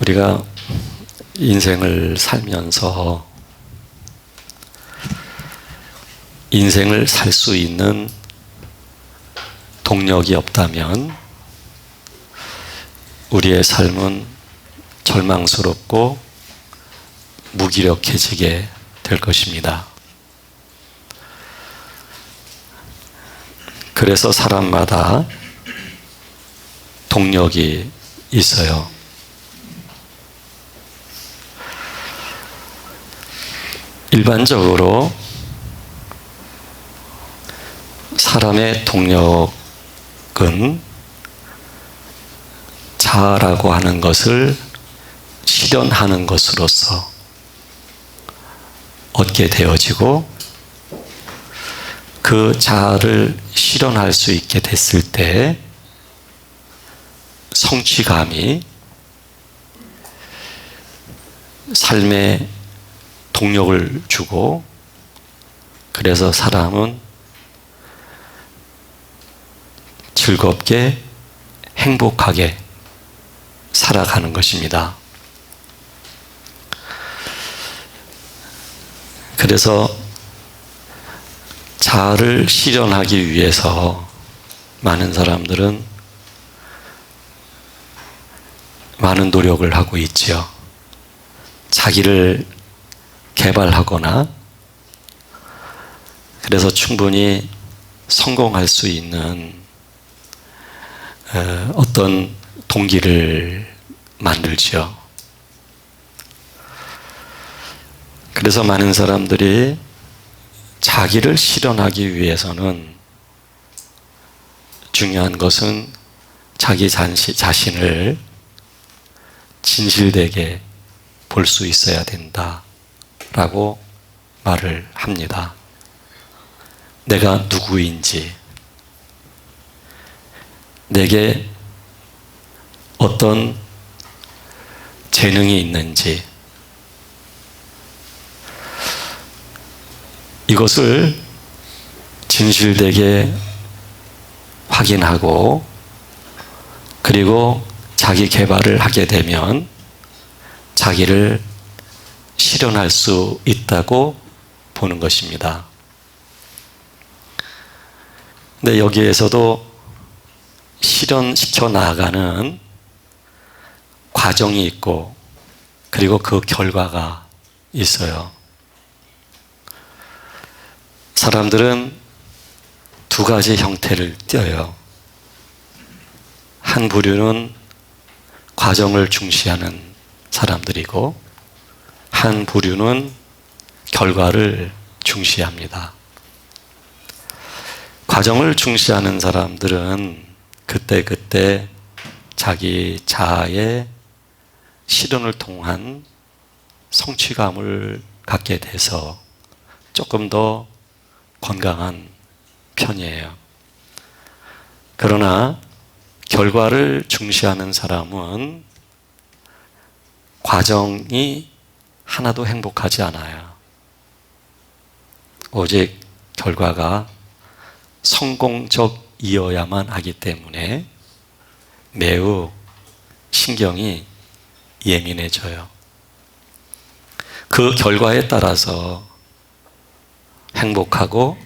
우리가 인생을 살면서 인생을 살 수 있는 동력이 없다면 우리의 삶은 절망스럽고 무기력해지게 될 것입니다. 그래서 사람마다 동력이 있어요. 일반적으로 사람의 동력은 자아라고 하는 것을 실현하는 것으로서 얻게 되어지고, 그 자아를 실현할 수 있게 됐을 때 성취감이 삶에 동력을 주고, 그래서 사람은 즐겁게 행복하게 살아가는 것입니다. 그래서 자아를 실현하기 위해서 많은 사람들은 많은 노력을 하고 있지요. 자기를 개발하거나, 그래서 충분히 성공할 수 있는 어떤 동기를 만들죠. 그래서 많은 사람들이 자기를 실현하기 위해서는 중요한 것은 자기 자신을 진실되게 볼 수 있어야 된다라고 말을 합니다. 내가 누구인지, 내게 어떤 재능이 있는지, 이것을 진실되게 확인하고, 그리고 자기 개발을 하게 되면 자기를 실현할 수 있다고 보는 것입니다. 근데 여기에서도 실현시켜 나가는 과정이 있고, 그리고 그 결과가 있어요. 사람들은 두 가지 형태를 띄어요. 한 부류는 과정을 중시하는 사람들이고, 한 부류는 결과를 중시합니다. 과정을 중시하는 사람들은 그때그때 자기 자아의 실현을 통한 성취감을 갖게 돼서 조금 더 건강한 편이에요. 그러나 결과를 중시하는 사람은 과정이 하나도 행복하지 않아요. 오직 결과가 성공적이어야만 하기 때문에 매우 신경이 예민해져요. 그 결과에 따라서 행복하고,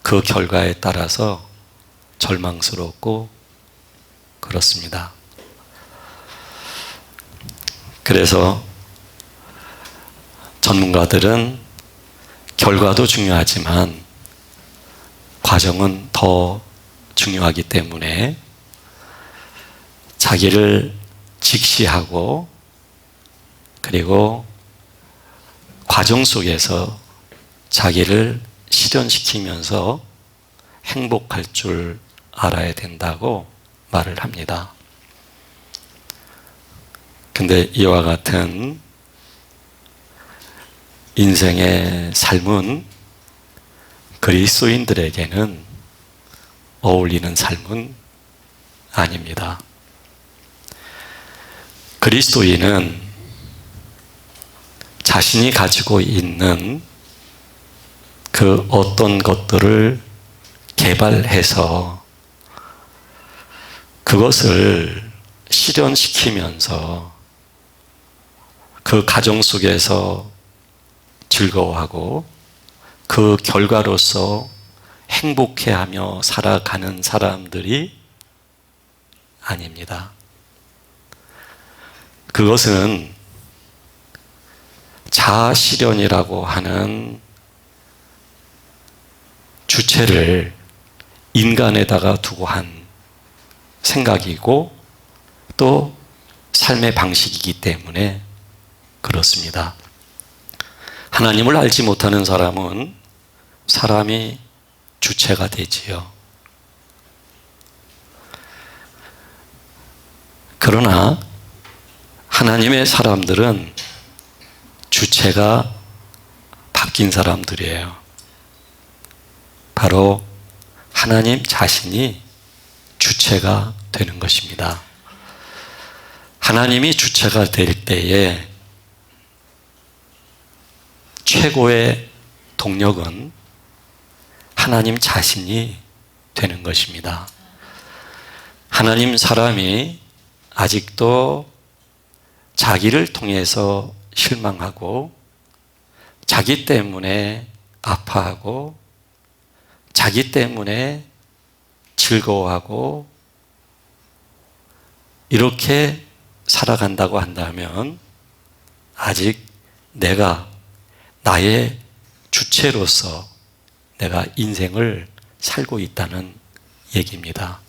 그 결과에 따라서 절망스럽고 그렇습니다. 그래서 전문가들은 결과도 중요하지만 과정은 더 중요하기 때문에 자기를 직시하고, 그리고 과정 속에서 자기를 실현시키면서 행복할 줄 알아야 된다고 말을 합니다. 근데 이와 같은 인생의 삶은 그리스도인들에게는 어울리는 삶은 아닙니다. 그리스도인은 자신이 가지고 있는 그 어떤 것들을 개발해서 그것을 실현시키면서 그 가정 속에서 즐거워하고 그 결과로서 행복해하며 살아가는 사람들이 아닙니다. 그것은 자아실현이라고 하는 주체를 인간에다가 두고 한 생각이고 또 삶의 방식이기 때문에 그렇습니다. 하나님을 알지 못하는 사람은 사람이 주체가 되지요. 그러나 하나님의 사람들은 주체가 바뀐 사람들이에요. 바로 하나님 자신이 주체가 되는 것입니다. 하나님이 주체가 될 때에 최고의 동력은 하나님 자신이 되는 것입니다. 하나님 사람이 아직도 자기를 통해서 실망하고 자기 때문에 아파하고 자기 때문에 즐거워하고 이렇게 살아간다고 한다면 아직 내가 나의 주체로서 내가 인생을 살고 있다는 얘기입니다.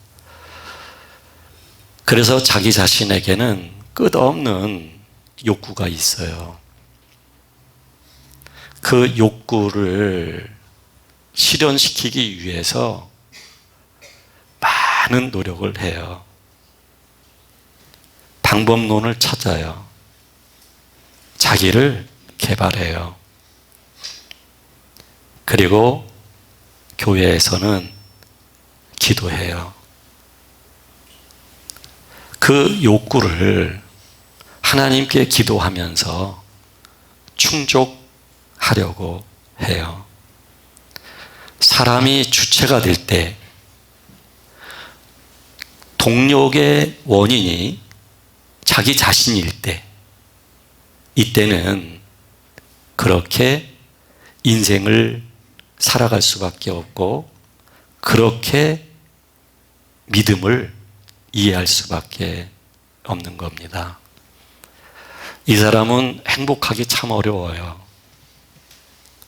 그래서 자기 자신에게는 끝없는 욕구가 있어요. 그 욕구를 실현시키기 위해서 많은 노력을 해요. 방법론을 찾아요. 자기를 개발해요. 그리고 교회에서는 기도해요. 그 욕구를 하나님께 기도하면서 충족하려고 해요. 사람이 주체가 될 때 동력의 원인이 자기 자신일 때 이때는 그렇게 인생을 살아갈 수밖에 없고 그렇게 믿음을 이해할 수밖에 없는 겁니다. 이 사람은 행복하기 참 어려워요.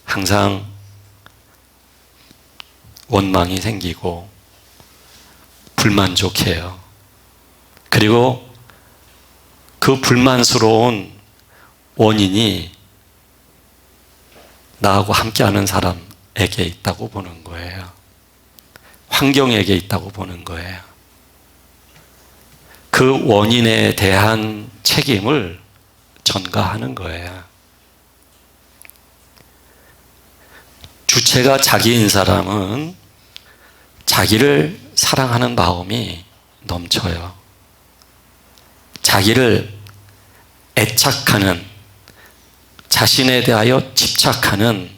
항상 원망이 생기고 불만족해요. 그리고 그 불만스러운 원인이 나하고 함께하는 사람에게 있다고 보는 거예요. 환경에게 있다고 보는 거예요. 그 원인에 대한 책임을 전가하는 거예요. 주체가 자기인 사람은 자기를 사랑하는 마음이 넘쳐요. 자기를 애착하는, 자신에 대하여 집착하는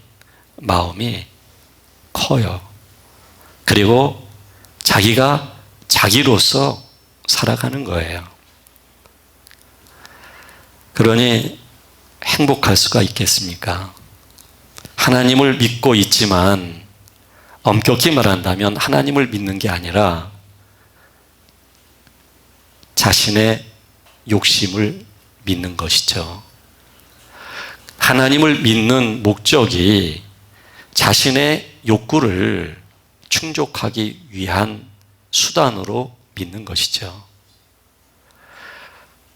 마음이 커요. 그리고 자기가 자기로서 살아가는 거예요. 그러니 행복할 수가 있겠습니까? 하나님을 믿고 있지만 엄격히 말한다면 하나님을 믿는 게 아니라 자신의 욕심을 믿는 것이죠. 하나님을 믿는 목적이 자신의 욕구를 충족하기 위한 수단으로 믿는 것이죠.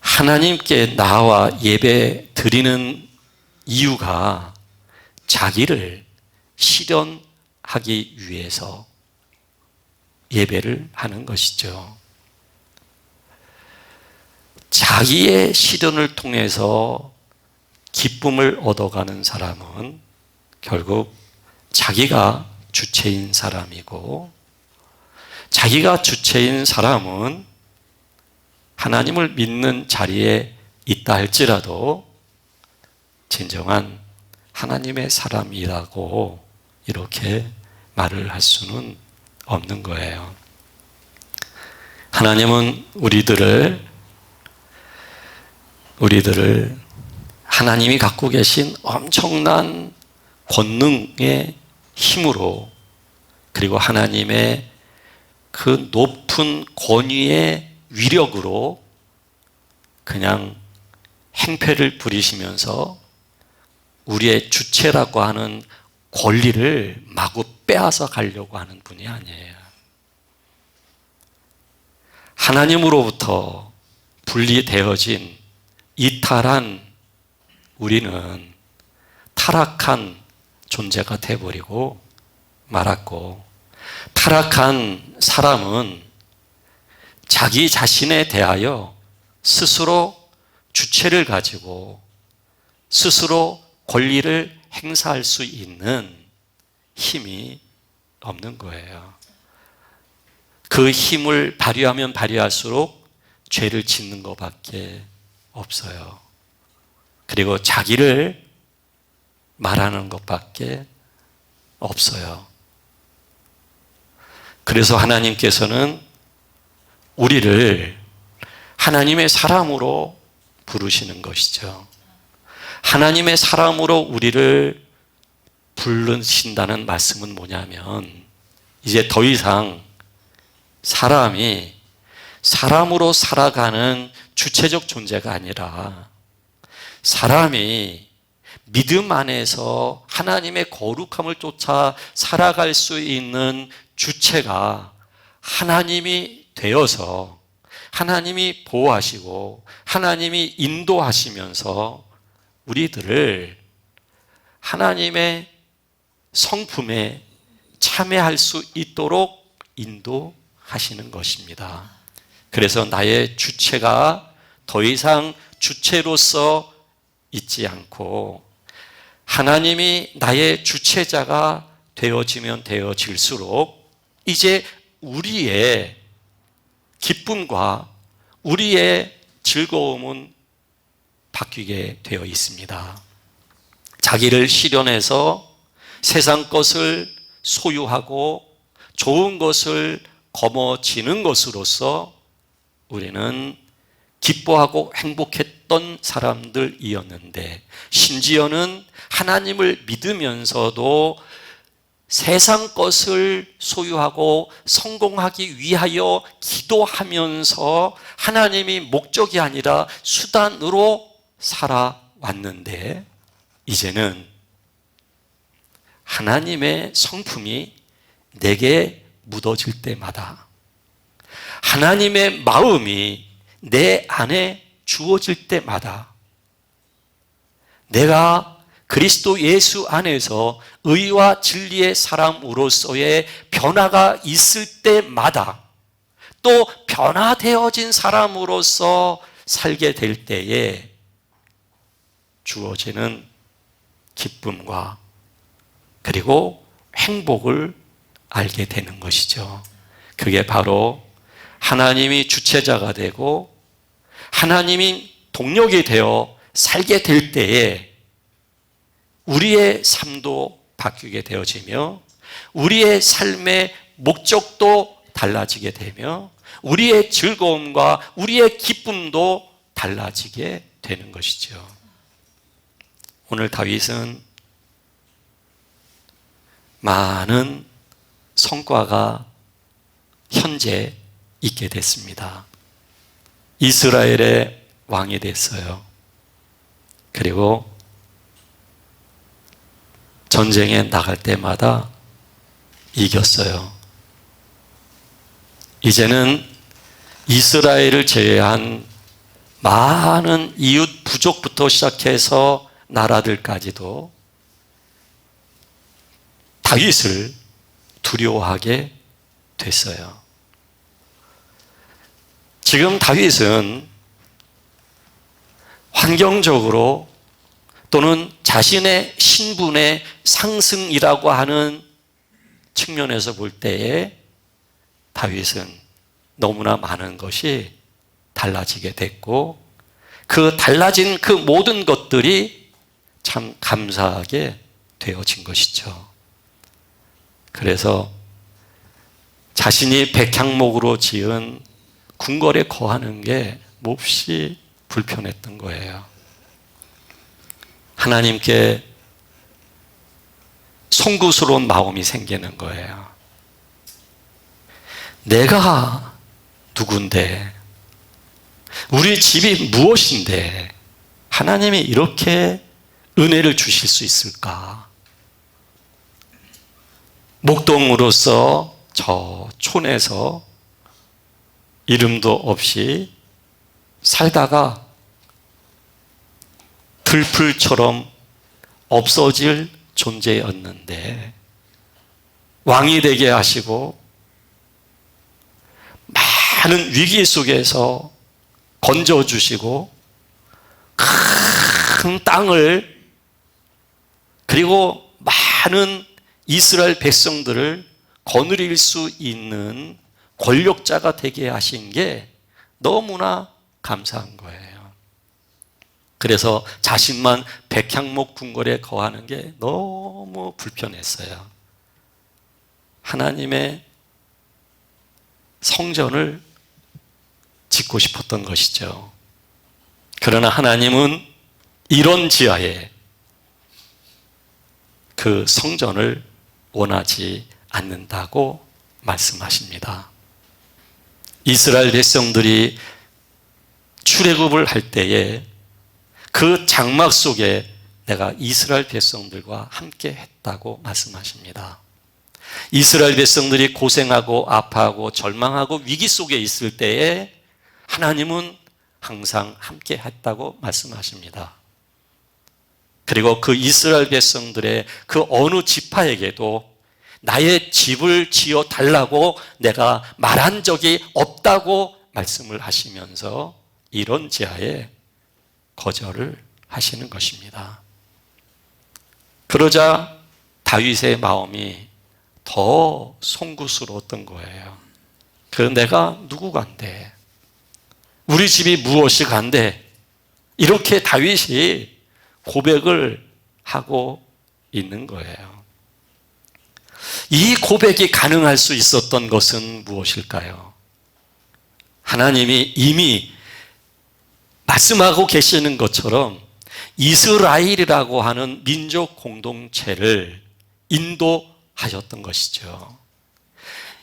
하나님께 나와 예배 드리는 이유가 자기를 실현하기 위해서 예배를 하는 것이죠. 자기의 실현을 통해서 기쁨을 얻어가는 사람은 결국 자기가 주체인 사람이고, 자기가 주체인 사람은 하나님을 믿는 자리에 있다 할지라도 진정한 하나님의 사람이라고 이렇게 말을 할 수는 없는 거예요. 하나님은 우리들을 하나님이 갖고 계신 엄청난 권능의 힘으로, 그리고 하나님의 그 높은 권위의 위력으로 그냥 행패를 부리시면서 우리의 주체라고 하는 권리를 마구 빼앗아 가려고 하는 분이 아니에요. 하나님으로부터 분리되어진 이탈한 우리는 타락한 존재가 되어버리고 말았고, 타락한 사람은 자기 자신에 대하여 스스로 주체를 가지고 스스로 권리를 행사할 수 있는 힘이 없는 거예요. 그 힘을 발휘하면 발휘할수록 죄를 짓는 것밖에 없어요. 그리고 자기를 말하는 것밖에 없어요. 그래서 하나님께서는 우리를 하나님의 사람으로 부르시는 것이죠. 하나님의 사람으로 우리를 부르신다는 말씀은 뭐냐면, 이제 더 이상 사람이 사람으로 살아가는 주체적 존재가 아니라 사람이 믿음 안에서 하나님의 거룩함을 쫓아 살아갈 수 있는 주체가 하나님이 되어서 하나님이 보호하시고 하나님이 인도하시면서 우리들을 하나님의 성품에 참여할 수 있도록 인도하시는 것입니다. 그래서 나의 주체가 더 이상 주체로서 있지 않고 하나님이 나의 주체자가 되어지면 되어질수록 이제 우리의 기쁨과 우리의 즐거움은 바뀌게 되어 있습니다. 자기를 실현해서 세상 것을 소유하고 좋은 것을 거머쥐는 것으로서 우리는 기뻐하고 행복했던 사람들이었는데, 심지어는 하나님을 믿으면서도 세상 것을 소유하고 성공하기 위하여 기도하면서 하나님이 목적이 아니라 수단으로 살아왔는데, 이제는 하나님의 성품이 내게 묻어질 때마다, 하나님의 마음이 내 안에 주어질 때마다, 내가 그리스도 예수 안에서 의와 진리의 사람으로서의 변화가 있을 때마다, 또 변화되어진 사람으로서 살게 될 때에 주어지는 기쁨과 그리고 행복을 알게 되는 것이죠. 그게 바로 하나님이 주체자가 되고 하나님이 동력이 되어 살게 될 때에 우리의 삶도 바뀌게 되어지며 우리의 삶의 목적도 달라지게 되며 우리의 즐거움과 우리의 기쁨도 달라지게 되는 것이죠. 오늘 다윗은 많은 성과가 현재 있게 됐습니다. 이스라엘의 왕이 됐어요. 그리고 전쟁에 나갈 때마다 이겼어요. 이제는 이스라엘을 제외한 많은 이웃 부족부터 시작해서 나라들까지도 다윗을 두려워하게 됐어요. 지금 다윗은 환경적으로 또는 자신의 신분의 상승이라고 하는 측면에서 볼 때에 다윗은 너무나 많은 것이 달라지게 됐고, 그 달라진 그 모든 것들이 참 감사하게 되어진 것이죠. 그래서 자신이 백향목으로 지은 궁궐에 거하는 게 몹시 불편했던 거예요. 하나님께 송구스러운 마음이 생기는 거예요. 내가 누군데, 우리 집이 무엇인데 하나님이 이렇게 은혜를 주실 수 있을까? 목동으로서 저 촌에서 이름도 없이 살다가 들풀처럼 없어질 존재였는데 왕이 되게 하시고 많은 위기 속에서 건져주시고 큰 땅을, 그리고 많은 이스라엘 백성들을 거느릴 수 있는 권력자가 되게 하신 게 너무나 감사한 거예요. 그래서 자신만 백향목 궁궐에 거하는 게 너무 불편했어요. 하나님의 성전을 짓고 싶었던 것이죠. 그러나 하나님은 이런 지하에 그 성전을 원하지 않는다고 말씀하십니다. 이스라엘 백성들이 출애굽을 할 때에 그 장막 속에 내가 이스라엘 백성들과 함께 했다고 말씀하십니다. 이스라엘 백성들이 고생하고 아파하고 절망하고 위기 속에 있을 때에 하나님은 항상 함께 했다고 말씀하십니다. 그리고 그 이스라엘 백성들의 그 어느 지파에게도 나의 집을 지어 달라고 내가 말한 적이 없다고 말씀을 하시면서 이런 제하에 거절을 하시는 것입니다. 그러자 다윗의 마음이 더 송구스러웠던 거예요. 그 내가 누구간데, 우리 집이 무엇이 간데, 이렇게 다윗이 고백을 하고 있는 거예요. 이 고백이 가능할 수 있었던 것은 무엇일까요? 하나님이 이미 말씀하고 계시는 것처럼 이스라엘이라고 하는 민족 공동체를 인도하셨던 것이죠.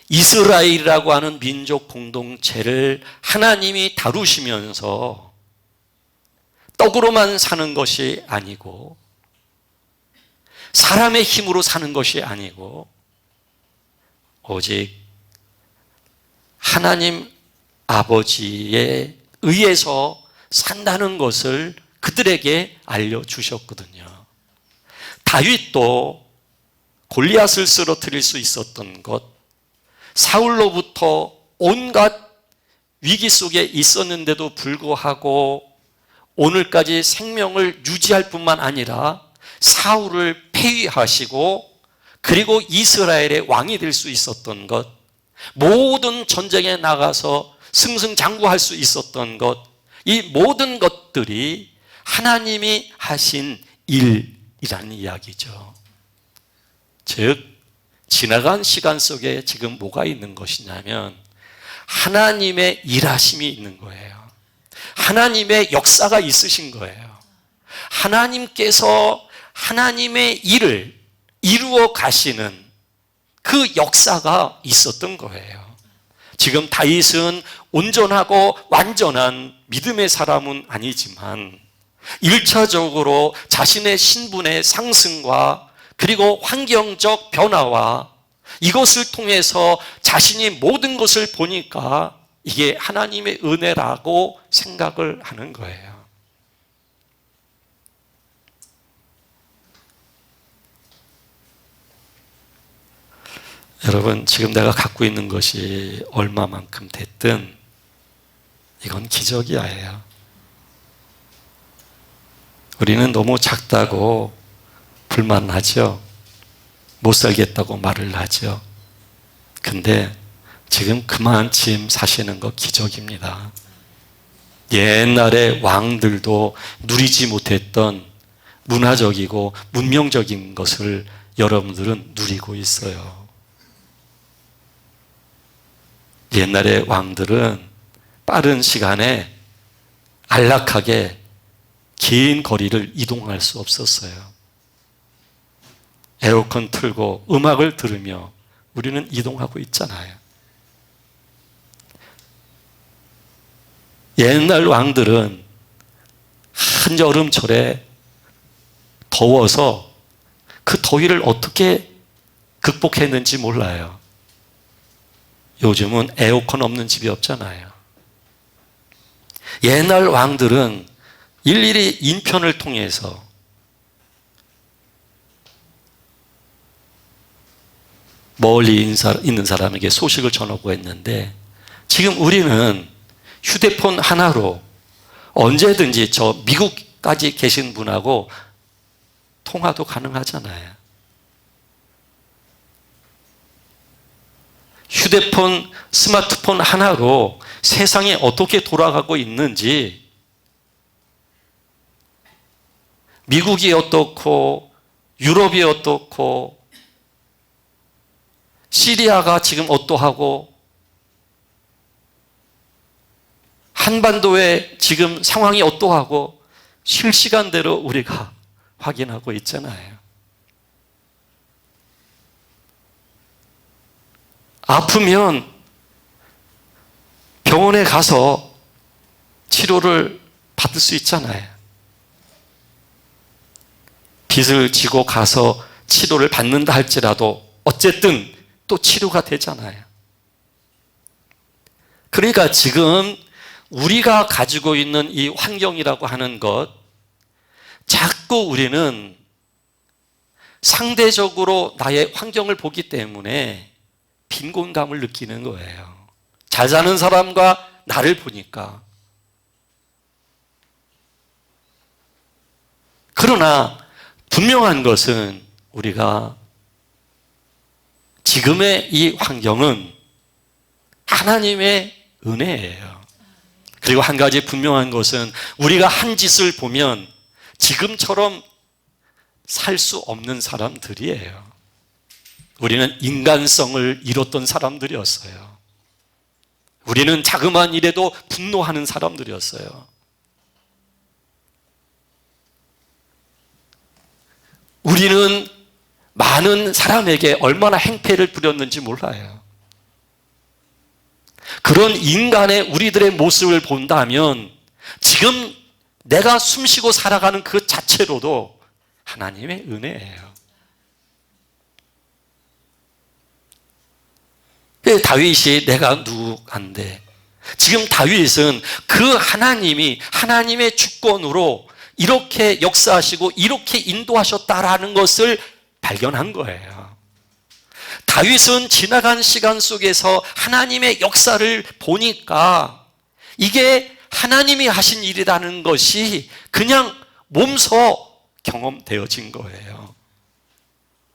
이스라엘이라고 하는 민족 공동체를 하나님이 다루시면서 떡으로만 사는 것이 아니고, 사람의 힘으로 사는 것이 아니고, 오직 하나님 아버지에 의해서 산다는 것을 그들에게 알려주셨거든요. 다윗도 골리앗을 쓰러뜨릴 수 있었던 것, 사울로부터 온갖 위기 속에 있었는데도 불구하고 오늘까지 생명을 유지할 뿐만 아니라 사울을 폐위하시고 그리고 이스라엘의 왕이 될 수 있었던 것, 모든 전쟁에 나가서 승승장구할 수 있었던 것, 이 모든 것들이 하나님이 하신 일이라는 이야기죠. 즉 지나간 시간 속에 지금 뭐가 있는 것이냐면 하나님의 일하심이 있는 거예요. 하나님의 역사가 있으신 거예요. 하나님께서 하나님의 일을 이루어 가시는 그 역사가 있었던 거예요. 지금 다윗은 온전하고 완전한 믿음의 사람은 아니지만 1차적으로 자신의 신분의 상승과 그리고 환경적 변화와 이것을 통해서 자신이 모든 것을 보니까 이게 하나님의 은혜라고 생각을 하는 거예요. 여러분, 지금 내가 갖고 있는 것이 얼마만큼 됐든 이건 기적이에요. 우리는 너무 작다고 불만하죠. 못 살겠다고 말을 하죠. 근데 지금 그만큼 사시는 거 기적입니다. 옛날에 왕들도 누리지 못했던 문화적이고 문명적인 것을 여러분들은 누리고 있어요. 옛날의 왕들은 빠른 시간에 안락하게 긴 거리를 이동할 수 없었어요. 에어컨 틀고 음악을 들으며 우리는 이동하고 있잖아요. 옛날 왕들은 한여름철에 더워서 그 더위를 어떻게 극복했는지 몰라요. 요즘은 에어컨 없는 집이 없잖아요. 옛날 왕들은 일일이 인편을 통해서 멀리 있는 사람에게 소식을 전하고 했는데, 지금 우리는 휴대폰 하나로 언제든지 저 미국까지 계신 분하고 통화도 가능하잖아요. 휴대폰, 스마트폰 하나로 세상이 어떻게 돌아가고 있는지, 미국이 어떻고 유럽이 어떻고 시리아가 지금 어떠하고 한반도의 지금 상황이 어떠하고 실시간대로 우리가 확인하고 있잖아요. 아프면 병원에 가서 치료를 받을 수 있잖아요. 빚을 지고 가서 치료를 받는다 할지라도 어쨌든 또 치료가 되잖아요. 그러니까 지금 우리가 가지고 있는 이 환경이라고 하는 것, 자꾸 우리는 상대적으로 나의 환경을 보기 때문에 빈곤감을 느끼는 거예요. 잘 사는 사람과 나를 보니까. 그러나 분명한 것은 우리가 지금의 이 환경은 하나님의 은혜예요. 그리고 한 가지 분명한 것은 우리가 한 짓을 보면 지금처럼 살 수 없는 사람들이에요. 우리는 인간성을 잃었던 사람들이었어요. 우리는 자그마한 일에도 분노하는 사람들이었어요. 우리는 많은 사람에게 얼마나 행패를 부렸는지 몰라요. 그런 인간의 우리들의 모습을 본다면 지금 내가 숨쉬고 살아가는 그 자체로도 하나님의 은혜예요. 다윗이 내가 누구인데, 지금 다윗은 그 하나님이 하나님의 주권으로 이렇게 역사하시고 이렇게 인도하셨다라는 것을 발견한 거예요. 다윗은 지나간 시간 속에서 하나님의 역사를 보니까 이게 하나님이 하신 일이라는 것이 그냥 몸소 경험되어진 거예요.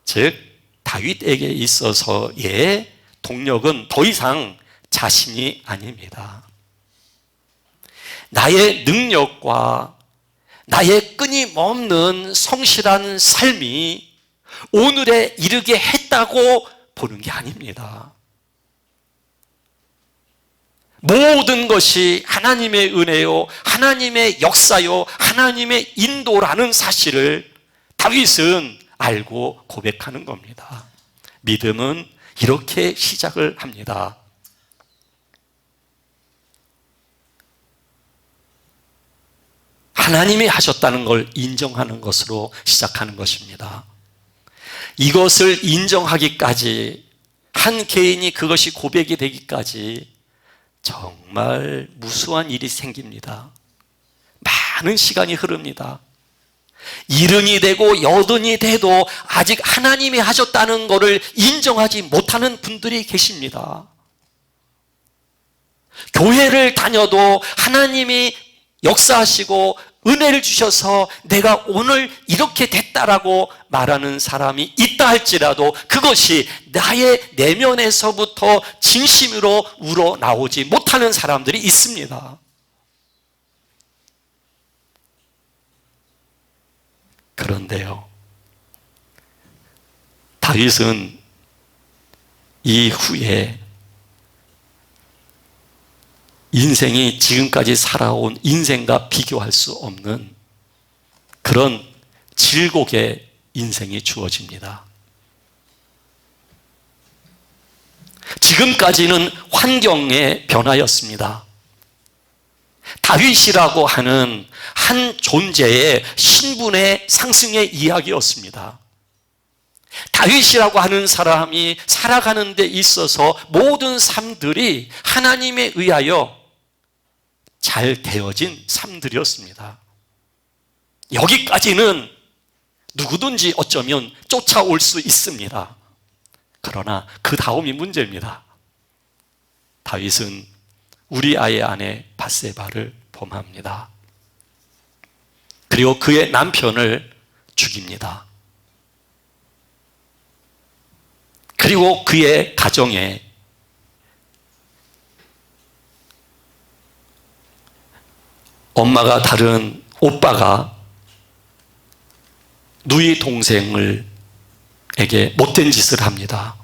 즉 다윗에게 있어서의 동력은 더 이상 자신이 아닙니다. 나의 능력과 나의 끊임없는 성실한 삶이 오늘에 이르게 했다고 보는 게 아닙니다. 모든 것이 하나님의 은혜요, 하나님의 역사요, 하나님의 인도라는 사실을 다윗은 알고 고백하는 겁니다. 믿음은 이렇게 시작을 합니다. 하나님이 하셨다는 걸 인정하는 것으로 시작하는 것입니다. 이것을 인정하기까지, 한 개인이 그것이 고백이 되기까지 정말 무수한 일이 생깁니다. 많은 시간이 흐릅니다. 70이 되고 80이 돼도 아직 하나님이 하셨다는 것을 인정하지 못하는 분들이 계십니다. 교회를 다녀도 하나님이 역사하시고 은혜를 주셔서 내가 오늘 이렇게 됐다라고 말하는 사람이 있다 할지라도 그것이 나의 내면에서부터 진심으로 우러나오지 못하는 사람들이 있습니다. 그런데요, 다윗은 이후에 인생이 지금까지 살아온 인생과 비교할 수 없는 그런 질곡의 인생이 주어집니다. 지금까지는 환경의 변화였습니다. 다윗이라고 하는 한 존재의 신분의 상승의 이야기였습니다. 다윗이라고 하는 사람이 살아가는 데 있어서 모든 삶들이 하나님에 의하여 잘 되어진 삶들이었습니다. 여기까지는 누구든지 어쩌면 쫓아올 수 있습니다. 그러나 그 다음이 문제입니다. 다윗은 우리아의 아내 밧세바를 범합니다. 그리고 그의 남편을 죽입니다. 그리고 그의 가정에 엄마가 다른 오빠가 누이 동생에게 못된 짓을 합니다.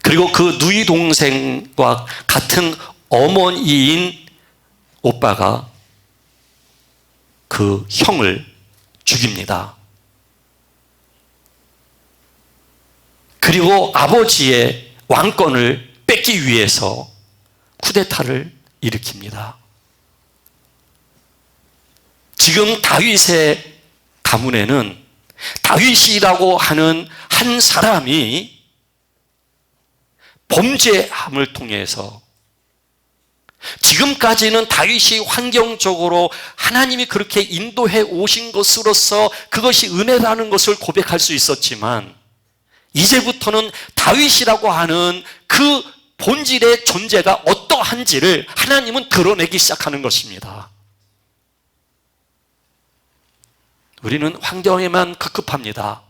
그리고 그 누이 동생과 같은 어머니인 오빠가 그 형을 죽입니다. 그리고 아버지의 왕권을 뺏기 위해서 쿠데타를 일으킵니다. 지금 다윗의 가문에는 다윗이라고 하는 한 사람이 범죄함을 통해서 지금까지는 다윗이 환경적으로 하나님이 그렇게 인도해 오신 것으로서 그것이 은혜라는 것을 고백할 수 있었지만 이제부터는 다윗이라고 하는 그 본질의 존재가 어떠한지를 하나님은 드러내기 시작하는 것입니다. 우리는 환경에만 급급합니다.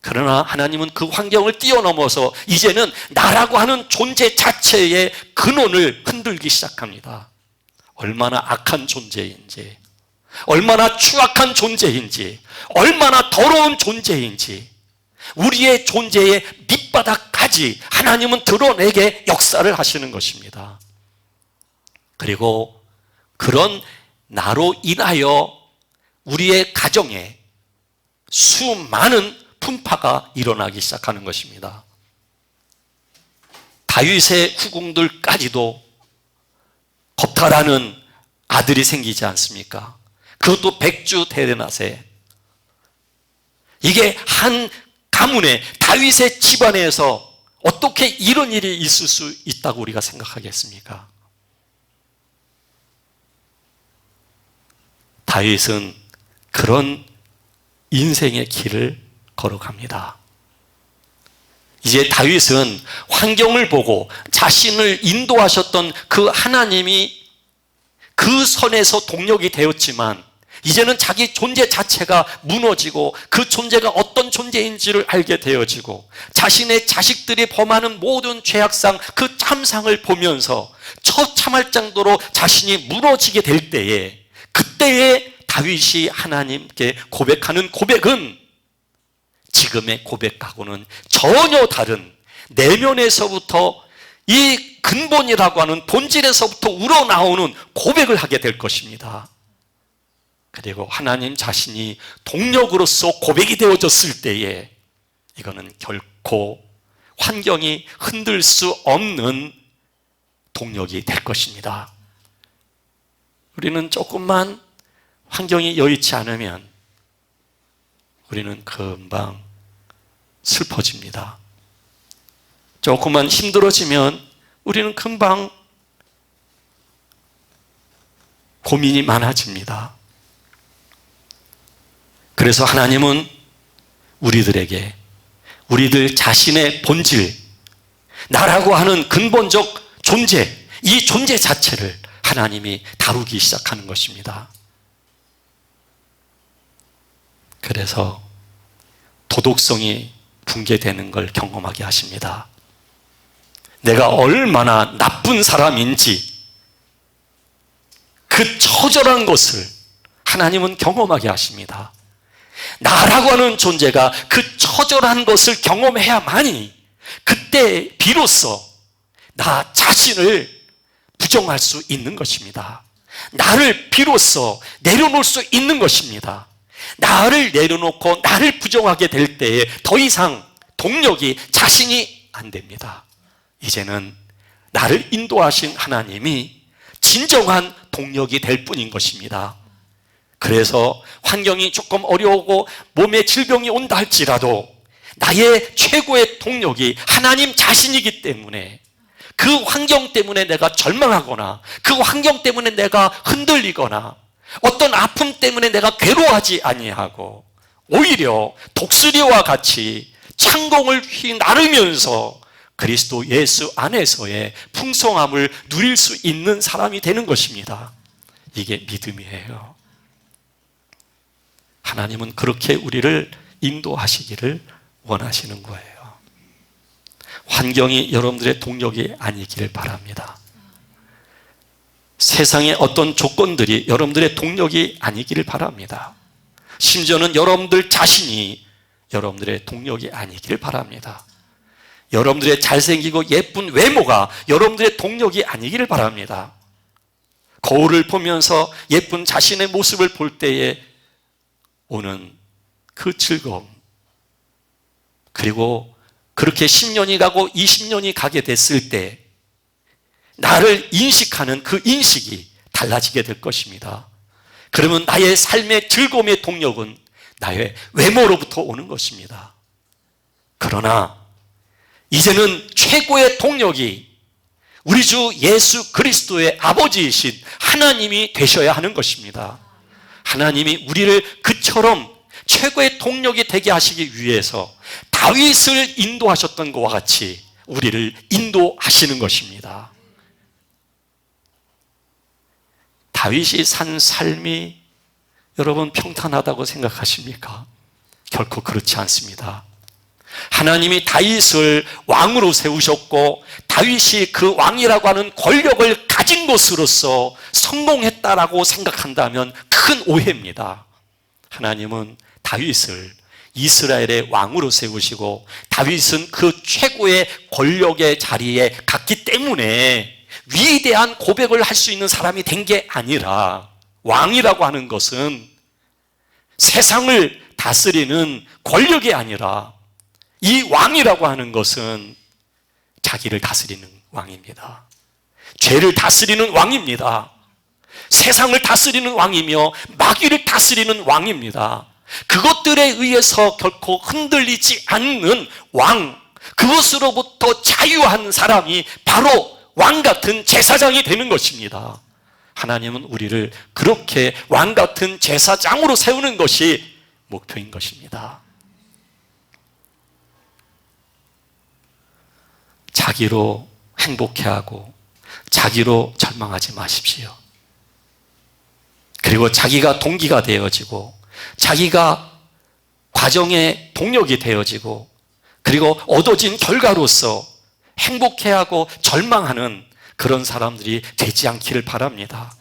그러나 하나님은 그 환경을 뛰어넘어서 이제는 나라고 하는 존재 자체의 근원을 흔들기 시작합니다. 얼마나 악한 존재인지, 얼마나 추악한 존재인지, 얼마나 더러운 존재인지 우리의 존재의 밑바닥까지 하나님은 드러내게 역사를 하시는 것입니다. 그리고 그런 나로 인하여 우리의 가정에 수많은 풍파가 일어나기 시작하는 것입니다. 다윗의 후궁들까지도 겁탈하는 아들이 생기지 않습니까? 그것도 백주 대레낫에. 이게 한 가문에 다윗의 집안에서 어떻게 이런 일이 있을 수 있다고 우리가 생각하겠습니까? 다윗은 그런 인생의 길을 걸어갑니다. 이제 다윗은 환경을 보고 자신을 인도하셨던 그 하나님이 그 선에서 동력이 되었지만 이제는 자기 존재 자체가 무너지고 그 존재가 어떤 존재인지를 알게 되어지고 자신의 자식들이 범하는 모든 죄악상 그 참상을 보면서 처참할 정도로 자신이 무너지게 될 때에 그때에 다윗이 하나님께 고백하는 고백은 지금의 고백하고는 전혀 다른 내면에서부터 이 근본이라고 하는 본질에서부터 우러나오는 고백을 하게 될 것입니다. 그리고 하나님 자신이 동력으로서 고백이 되어졌을 때에 이거는 결코 환경이 흔들 수 없는 동력이 될 것입니다. 우리는 조금만 환경이 여의치 않으면 우리는 금방 슬퍼집니다. 조금만 힘들어지면 우리는 금방 고민이 많아집니다. 그래서 하나님은 우리들에게 우리들 자신의 본질, 나라고 하는 근본적 존재, 이 존재 자체를 하나님이 다루기 시작하는 것입니다. 그래서 도덕성이 붕괴되는 걸 경험하게 하십니다. 내가 얼마나 나쁜 사람인지 그 처절한 것을 하나님은 경험하게 하십니다. 나라고 하는 존재가 그 처절한 것을 경험해야만이 그때 비로소 나 자신을 부정할 수 있는 것입니다. 나를 비로소 내려놓을 수 있는 것입니다. 나를 내려놓고 나를 부정하게 될 때에 더 이상 동력이, 자신이 안 됩니다. 이제는 나를 인도하신 하나님이 진정한 동력이 될 뿐인 것입니다. 그래서 환경이 조금 어려우고 몸에 질병이 온다 할지라도 나의 최고의 동력이 하나님 자신이기 때문에 그 환경 때문에 내가 절망하거나 그 환경 때문에 내가 흔들리거나 어떤 아픔 때문에 내가 괴로워하지 아니하고 오히려 독수리와 같이 창공을 휘나르면서 그리스도 예수 안에서의 풍성함을 누릴 수 있는 사람이 되는 것입니다. 이게 믿음이에요. 하나님은 그렇게 우리를 인도하시기를 원하시는 거예요. 환경이 여러분들의 동력이 아니기를 바랍니다. 세상의 어떤 조건들이 여러분들의 동력이 아니기를 바랍니다. 심지어는 여러분들 자신이 여러분들의 동력이 아니기를 바랍니다. 여러분들의 잘생기고 예쁜 외모가 여러분들의 동력이 아니기를 바랍니다. 거울을 보면서 예쁜 자신의 모습을 볼 때에 오는 그 즐거움, 그리고 그렇게 10년이 가고 20년이 가게 됐을 때 나를 인식하는 그 인식이 달라지게 될 것입니다. 그러면 나의 삶의 즐거움의 동력은 나의 외모로부터 오는 것입니다. 그러나 이제는 최고의 동력이 우리 주 예수 그리스도의 아버지이신 하나님이 되셔야 하는 것입니다. 하나님이 우리를 그처럼 최고의 동력이 되게 하시기 위해서 다윗을 인도하셨던 것과 같이 우리를 인도하시는 것입니다. 다윗이 산 삶이 여러분 평탄하다고 생각하십니까? 결코 그렇지 않습니다. 하나님이 다윗을 왕으로 세우셨고 다윗이 그 왕이라고 하는 권력을 가진 것으로서 성공했다라고 생각한다면 큰 오해입니다. 하나님은 다윗을 이스라엘의 왕으로 세우시고 다윗은 그 최고의 권력의 자리에 갔기 때문에 위대한 고백을 할 수 있는 사람이 된 게 아니라, 왕이라고 하는 것은 세상을 다스리는 권력이 아니라 이 왕이라고 하는 것은 자기를 다스리는 왕입니다. 죄를 다스리는 왕입니다. 세상을 다스리는 왕이며 마귀를 다스리는 왕입니다. 그것들에 의해서 결코 흔들리지 않는 왕, 그것으로부터 자유한 사람이 바로 왕 같은 제사장이 되는 것입니다. 하나님은 우리를 그렇게 왕 같은 제사장으로 세우는 것이 목표인 것입니다. 자기로 행복해하고 자기로 절망하지 마십시오. 그리고 자기가 동기가 되어지고 자기가 과정의 동력이 되어지고 그리고 얻어진 결과로서 행복해하고 절망하는 그런 사람들이 되지 않기를 바랍니다.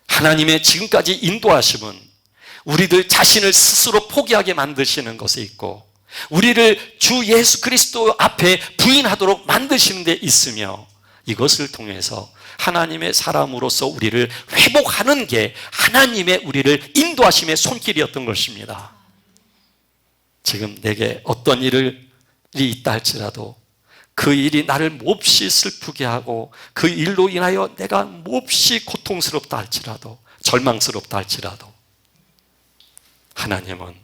하나님의 지금까지 인도하심은 우리들 자신을 스스로 포기하게 만드시는 것에 있고 우리를 주 예수 그리스도 앞에 부인하도록 만드시는 데 있으며 이것을 통해서 하나님의 사람으로서 우리를 회복하는 게 하나님의 우리를 인도하심의 손길이었던 것입니다. 지금 내게 어떤 일이 있다 할지라도 그 일이 나를 몹시 슬프게 하고 그 일로 인하여 내가 몹시 고통스럽다 할지라도 절망스럽다 할지라도 하나님은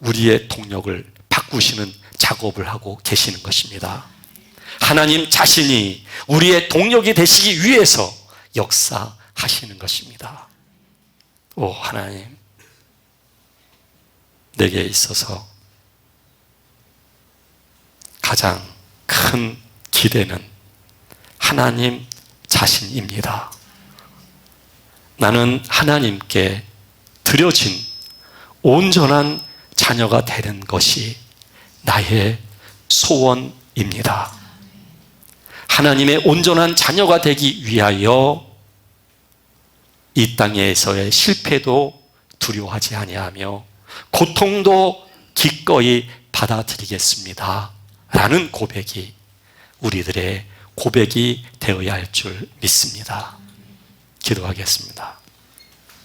우리의 동력을 바꾸시는 작업을 하고 계시는 것입니다. 하나님 자신이 우리의 동력이 되시기 위해서 역사하시는 것입니다. 오 하나님, 내게 있어서 가장 큰 기대는 하나님 자신입니다. 나는 하나님께 드려진 온전한 자녀가 되는 것이 나의 소원입니다. 하나님의 온전한 자녀가 되기 위하여 이 땅에서의 실패도 두려워하지 아니하며 고통도 기꺼이 받아들이겠습니다 라는 고백이 우리들의 고백이 되어야 할 줄 믿습니다. 기도하겠습니다.